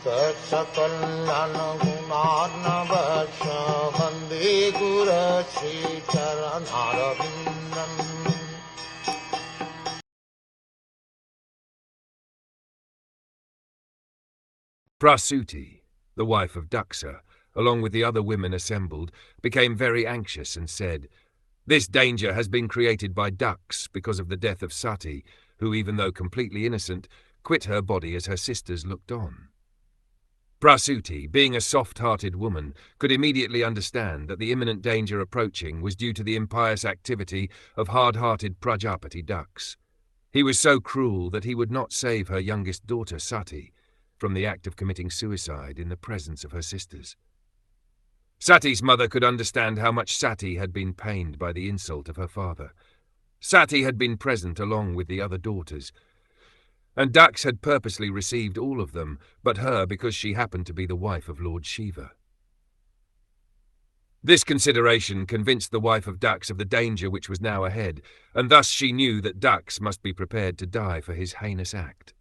Saksakallan gunarnavasya Vande Guru Sri Charanarvindam. Prasuti, the wife of Daksha, along with the other women assembled, became very anxious and said, "This danger has been created by Daks because of the death of Sati, who, even though completely innocent, quit her body as her sisters looked on." Prasuti, being a soft-hearted woman, could immediately understand that the imminent danger approaching was due to the impious activity of hard-hearted Prajapati Daks. He was so cruel that he would not save her youngest daughter Sati from the act of committing suicide in the presence of her sisters. Sati's mother could understand how much Sati had been pained by the insult of her father. Sati had been present along with the other daughters, and Daks had purposely received all of them, but her because she happened to be the wife of Lord Shiva. This consideration convinced the wife of Daks of the danger which was now ahead, and thus she knew that Daks must be prepared to die for his heinous act.